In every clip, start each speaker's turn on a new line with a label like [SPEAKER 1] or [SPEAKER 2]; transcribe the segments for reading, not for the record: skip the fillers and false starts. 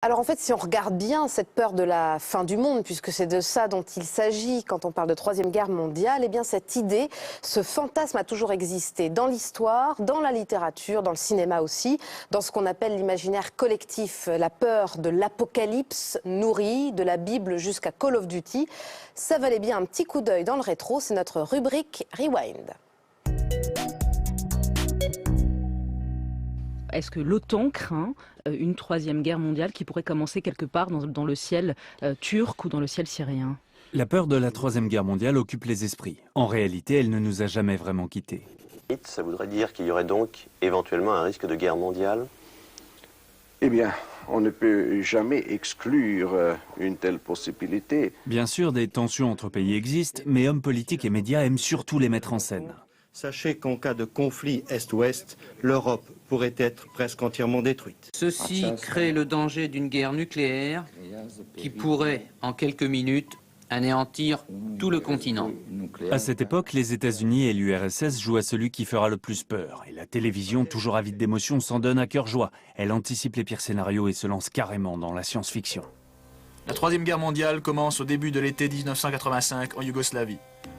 [SPEAKER 1] Alors en fait, si on regarde bien cette peur de la fin du monde, puisque c'est de ça dont il s'agit quand on parle de Troisième Guerre mondiale, eh bien cette idée, ce fantasme a toujours existé dans l'histoire, dans la littérature, dans le cinéma aussi, dans ce qu'on appelle l'imaginaire collectif, la peur de l'apocalypse nourrie, de la Bible jusqu'à Call of Duty. Ça valait bien un petit coup d'œil dans le rétro, c'est notre rubrique Rewind.
[SPEAKER 2] Est-ce que l'OTAN craint une troisième guerre mondiale qui pourrait commencer quelque part dans le ciel turc ou dans le ciel syrien?
[SPEAKER 3] La peur de la Troisième Guerre mondiale occupe les esprits. En réalité, elle ne nous a jamais vraiment quittés.
[SPEAKER 4] Ça voudrait dire qu'il y aurait donc éventuellement un risque de guerre mondiale?
[SPEAKER 5] Eh bien, on ne peut jamais exclure une telle possibilité.
[SPEAKER 3] Bien sûr, des tensions entre pays existent, mais hommes politiques et médias aiment surtout les mettre en scène.
[SPEAKER 6] Sachez qu'en cas de conflit Est-Ouest, l'Europe pourrait être presque entièrement détruite.
[SPEAKER 7] Ceci crée le danger d'une guerre nucléaire qui pourrait, en quelques minutes, anéantir tout le continent.
[SPEAKER 3] À cette époque, les États-Unis et l'URSS jouent à celui qui fera le plus peur. Et la télévision, toujours avide d'émotions, s'en donne à cœur joie. Elle anticipe les pires scénarios et se lance carrément dans la science-fiction.
[SPEAKER 8] La Troisième Guerre mondiale commence au début de l'été 1985 en Yougoslavie.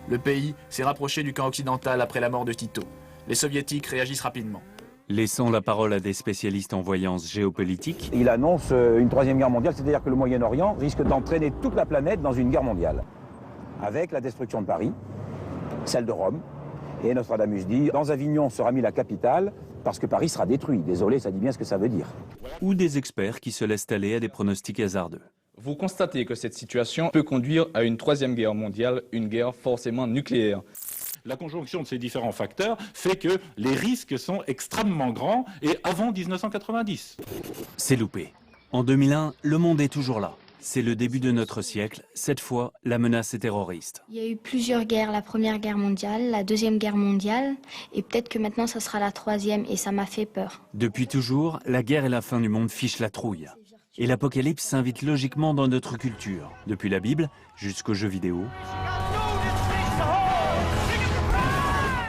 [SPEAKER 8] Le pays s'est rapproché du camp occidental après la mort de Tito. Les soviétiques réagissent rapidement.
[SPEAKER 3] Laissant la parole à des spécialistes en voyance géopolitique,
[SPEAKER 9] il annonce une troisième guerre mondiale, c'est-à-dire que le Moyen-Orient risque d'entraîner toute la planète dans une guerre mondiale. Avec la destruction de Paris, celle de Rome, et Nostradamus dit, dans Avignon sera mis la capitale, parce que Paris sera détruit. Désolé, ça dit bien ce que ça veut dire.
[SPEAKER 3] ou des experts qui se laissent aller à des pronostics hasardeux.
[SPEAKER 10] Vous constatez que cette situation peut conduire à une troisième guerre mondiale, une guerre forcément nucléaire.
[SPEAKER 11] La conjonction de ces différents facteurs fait que les risques sont extrêmement grands et avant 1990.
[SPEAKER 3] C'est loupé. En 2001, le monde est toujours là. C'est le début de notre siècle. Cette fois, la menace est terroriste.
[SPEAKER 12] Il y a eu plusieurs guerres, la Première Guerre mondiale, la Deuxième Guerre mondiale, et peut-être que maintenant ça sera la troisième, et ça m'a fait peur.
[SPEAKER 3] Depuis toujours, la guerre et la fin du monde fichent la trouille. Et l'apocalypse s'invite logiquement dans notre culture, depuis la Bible jusqu'aux jeux vidéo,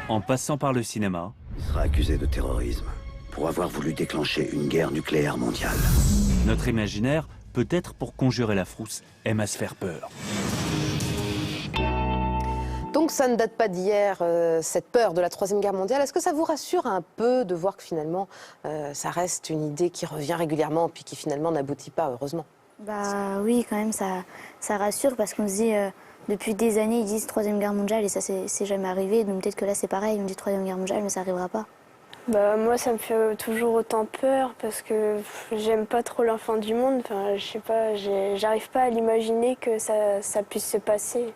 [SPEAKER 3] en passant par le cinéma.
[SPEAKER 13] Il sera accusé de terrorisme pour avoir voulu déclencher une guerre nucléaire mondiale.
[SPEAKER 3] Notre imaginaire, peut-être pour conjurer la frousse, aime à se faire peur.
[SPEAKER 1] Donc ça ne date pas d'hier, cette peur de la Troisième Guerre mondiale. Est-ce que ça vous rassure un peu de voir que finalement, ça reste une idée qui revient régulièrement puis qui finalement n'aboutit pas, heureusement?
[SPEAKER 12] Bah oui, quand même, ça rassure parce qu'on se dit, depuis des années, ils disent Troisième Guerre mondiale et ça, c'est jamais arrivé. Donc peut-être que là, c'est pareil, on dit Troisième Guerre mondiale, mais ça n'arrivera pas.
[SPEAKER 14] Bah moi, ça me fait toujours autant peur parce que j'aime pas trop la fin du monde. Enfin, je sais pas, j'arrive pas à l'imaginer que ça puisse se passer.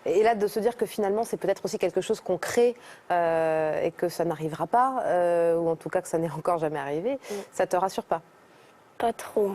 [SPEAKER 1] Et là, de se dire que finalement, c'est peut-être aussi quelque chose qu'on crée et que ça n'arrivera pas, ou en tout cas que ça n'est encore jamais arrivé, ça te rassure pas?
[SPEAKER 14] Pas trop.